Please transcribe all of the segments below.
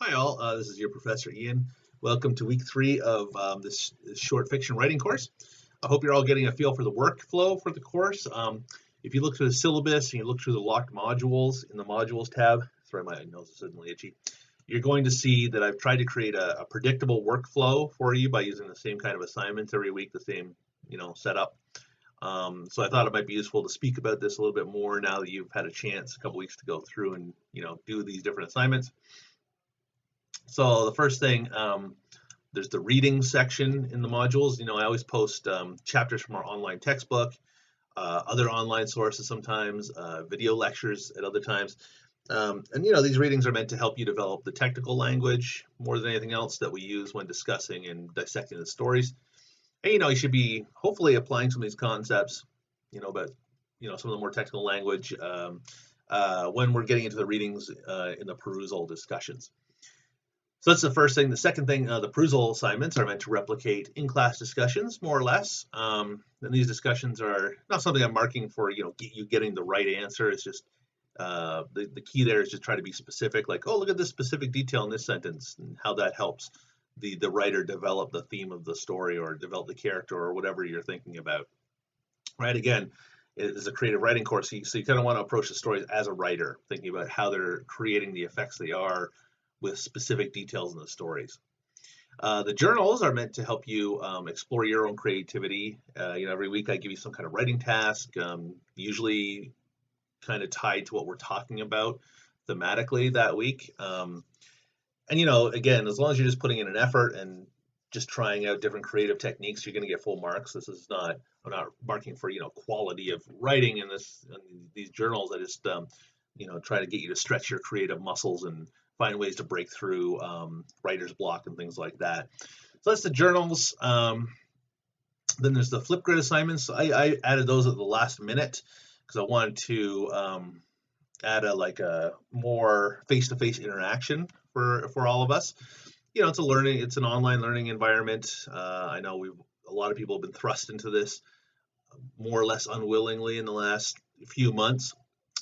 Hi, all. This is your Professor Ian. Welcome to week 3 of this short fiction writing course. I hope you're all getting a feel for the workflow for the course. If you look through the syllabus and you look through the locked modules in the modules tab, sorry, my nose is suddenly itchy, you're going to see that I've tried to create a predictable workflow for you by using the same kind of assignments every week, the same setup. So I thought it might be useful to speak about this a little bit more now that you've had a chance a couple weeks to go through and do these different assignments. So the first thing, there's the reading section in the modules. I always post chapters from our online textbook, other online sources sometimes, video lectures at other times. And these readings are meant to help you develop the technical language more than anything else that we use when discussing and dissecting the stories. And you should be hopefully applying some of these concepts, about some of the more technical language when we're getting into the readings in the perusal discussions. So that's the first thing. The second thing, the perusal assignments are meant to replicate in-class discussions, more or less. And these discussions are not something I'm marking for, you getting the right answer. It's just the key there is just try to be specific, like, oh, look at this specific detail in this sentence and how that helps the writer develop the theme of the story or develop the character or whatever you're thinking about. Right? Again, it is a creative writing course, so you kind of want to approach the stories as a writer, thinking about how they're creating the effects they are with specific details in the stories. The journals are meant to help you explore your own creativity. Every week I give you some kind of writing task, usually kind of tied to what we're talking about thematically that week. Again, as long as you're just putting in an effort and just trying out different creative techniques, you're going to get full marks. I'm not marking for quality of writing in these journals. I just try to get you to stretch your creative muscles and find ways to break through writer's block and things like that. So that's the journals. Then there's the Flipgrid assignments. I added those at the last minute because I wanted to add a more face-to-face interaction for all of us. It's an online learning environment. I know a lot of people have been thrust into this more or less unwillingly in the last few months.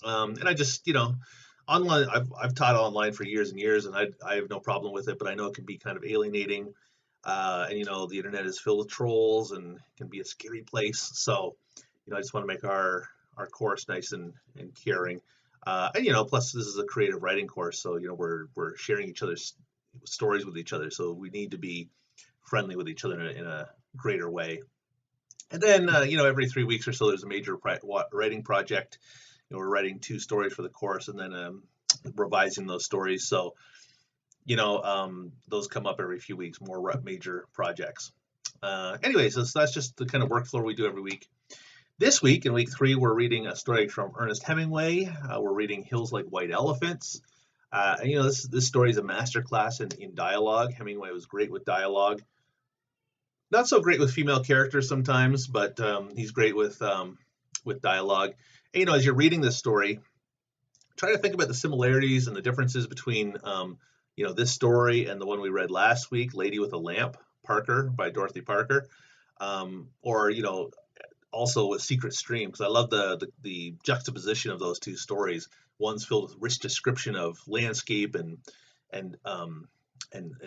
And I just, online, I've taught online for years and years, and I have no problem with it, but I know it can be kind of alienating. And the internet is filled with trolls and can be a scary place. So, I just want to make our course nice and caring. And plus this is a creative writing course, so we're sharing each other's stories with each other, so we need to be friendly with each other in a greater way. And then every 3 weeks or so there's a major writing project. We're writing 2 stories for the course and then revising those stories. So those come up every few weeks, more major projects. Anyways, so that's just the kind of workflow we do every week. This week, in week 3, we're reading a story from Ernest Hemingway. We're reading Hills Like White Elephants. This story is a masterclass in dialogue. Hemingway was great with dialogue. Not so great with female characters sometimes, but he's great with dialogue. And, as you're reading this story, try to think about the similarities and the differences between this story and the one we read last week, Lady with a Lamp, Parker, by Dorothy Parker, or also with Secret Stream, because I love the juxtaposition of those 2 stories. One's filled with rich description of landscape and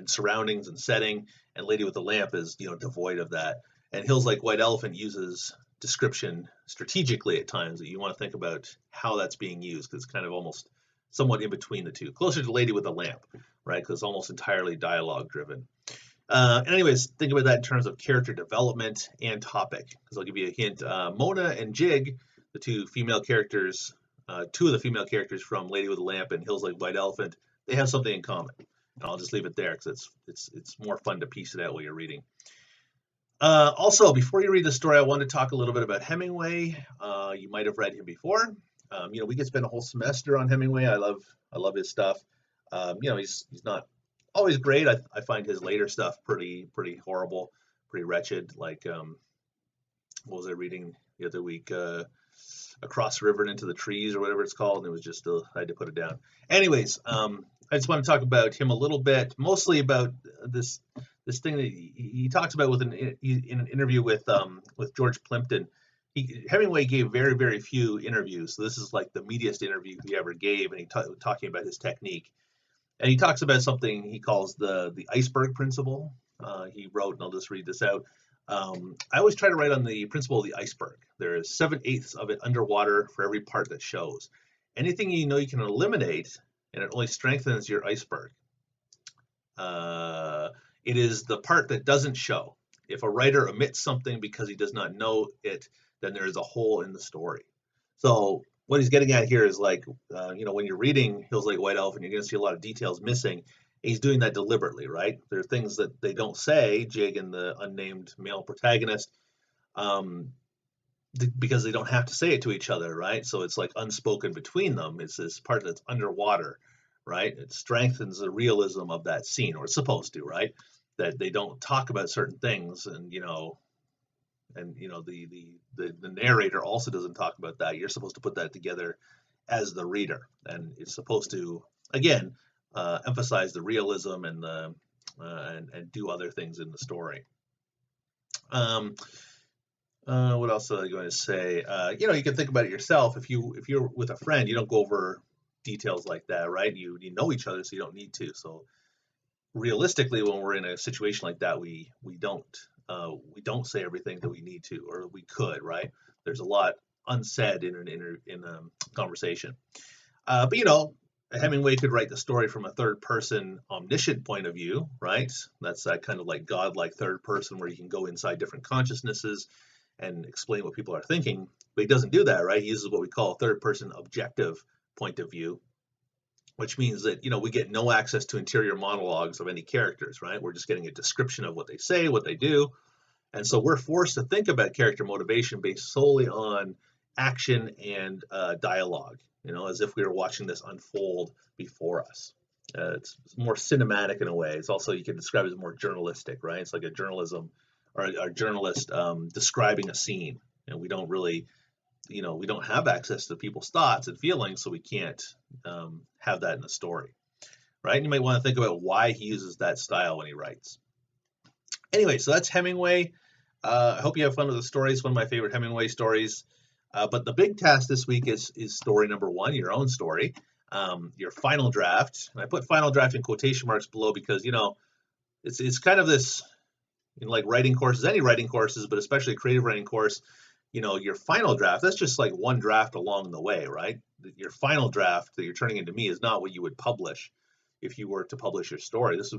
surroundings and setting, and Lady with the Lamp is devoid of that. And Hills Like White Elephant uses description strategically at times, that you want to think about how that's being used, because it's kind of almost somewhat in between the 2, closer to Lady with a Lamp, right? Because it's almost entirely dialogue driven. Anyways, think about that in terms of character development and topic, because I'll give you a hint. Mona and Jig, the 2 female characters, 2 of the female characters from Lady with a Lamp and Hills Like White Elephant, they have something in common. And I'll just leave it there because it's more fun to piece it out while you're reading. Also, before you read the story, I want to talk a little bit about Hemingway. You might have read him before. We could spend a whole semester on Hemingway. I love his stuff. He's not always great. I find his later stuff pretty horrible, pretty wretched. Like, what was I reading the other week? Across the river and into the trees, or whatever it's called. And it was just I had to put it down. Anyways, I just want to talk about him a little bit, mostly about this thing that he talks about in an interview with George Plimpton. Hemingway gave very, very few interviews, so this is like the meatiest interview he ever gave, and he talking about his technique. And he talks about something he calls the iceberg principle. He wrote, and I'll just read this out. I always try to write on the principle of the iceberg. There is 7/8 of it underwater for every part that shows. Anything you know you can eliminate, and it only strengthens your iceberg. It is the part that doesn't show. If a writer omits something because he does not know it, then there is a hole in the story. So what he's getting at here is like, when you're reading Hills Like White Elephant, you're going to see a lot of details missing. He's doing that deliberately, right? There are things that they don't say, Jig and the unnamed male protagonist, because they don't have to say it to each other, right? So it's like unspoken between them. It's this part that's underwater, right? It strengthens the realism of that scene, or it's supposed to, right? That they don't talk about certain things, and the narrator also doesn't talk about that. You're supposed to put that together as the reader, and it's supposed to again emphasize the realism and the and do other things in the story. What else was I going to say? You can think about it yourself. If you're with a friend, you don't go over details like that, right? You know each other, so you don't need to. So realistically, when we're in a situation like that, we don't say everything that we need to, or we could, right? There's a lot unsaid in a conversation. But Hemingway could write the story from a third person omniscient point of view, right? That's that kind of like godlike third person where you can go inside different consciousnesses and explain what people are thinking. But he doesn't do that, right? He uses what we call a third person objective point of view, which means that we get no access to interior monologues of any characters, right? We're just getting a description of what they say, what they do, and so we're forced to think about character motivation based solely on action and dialogue, as if we were watching this unfold before us. It's more cinematic in a way. It's also, you can describe it as more journalistic, right? It's like a journalism or a journalist describing a scene, and we don't really we don't have access to people's thoughts and feelings, so we can't have that in the story, right? And you might want to think about why he uses that style when he writes. Anyway, so that's Hemingway. I hope you have fun with the story. It's one of my favorite Hemingway stories. But the big task this week is story number 1, your own story, your final draft. And I put final draft in quotation marks below because it's kind of this, like writing courses, any writing courses, but especially a creative writing course. Your final draft, that's just like one draft along the way, right? Your final draft that you're turning into me is not what you would publish if you were to publish your story. This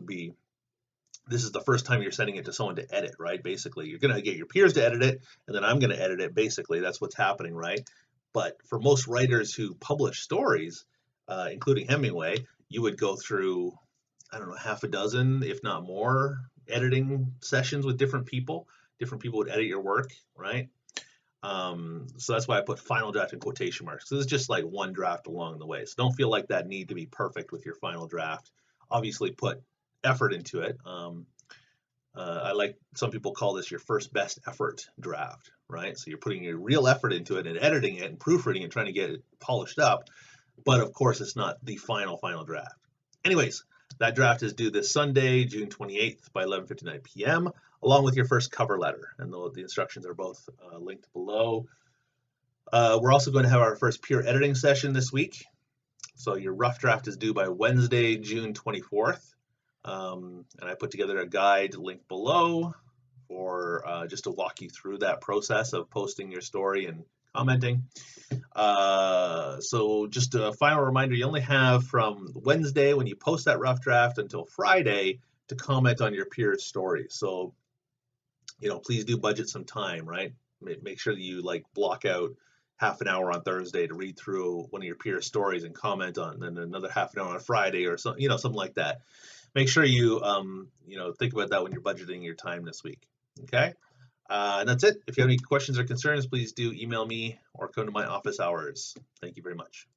is the first time you're sending it to someone to edit, right? Basically, you're going to get your peers to edit it, and then I'm going to edit it. Basically, that's what's happening, right? But for most writers who publish stories, including Hemingway, you would go through, I don't know, half a dozen, if not more, editing sessions with different people. Different people would edit your work, right? So that's why I put final draft in quotation marks. So this is just like one draft along the way. So don't feel like that need to be perfect with your final draft. Obviously, put effort into it. I like, some people call this your first best effort draft, right? So you're putting your real effort into it and editing it and proofreading and trying to get it polished up. But of course, it's not the final draft. Anyways, that draft is due this Sunday, June 28th by 11:59 p.m., along with your first cover letter. And the instructions are both linked below. We're also going to have our first peer editing session this week. So your rough draft is due by Wednesday, June 24th. And I put together a guide linked below for just to walk you through that process of posting your story and commenting. So just a final reminder, you only have from Wednesday when you post that rough draft until Friday to comment on your peers' stories. So, please do budget some time, right? Make sure that you block out half an hour on Thursday to read through one of your peers' stories and comment on, and then another half an hour on Friday or something, something like that. Make sure you, think about that when you're budgeting your time this week. Okay. And that's it. If you have any questions or concerns, please do email me or come to my office hours. Thank you very much.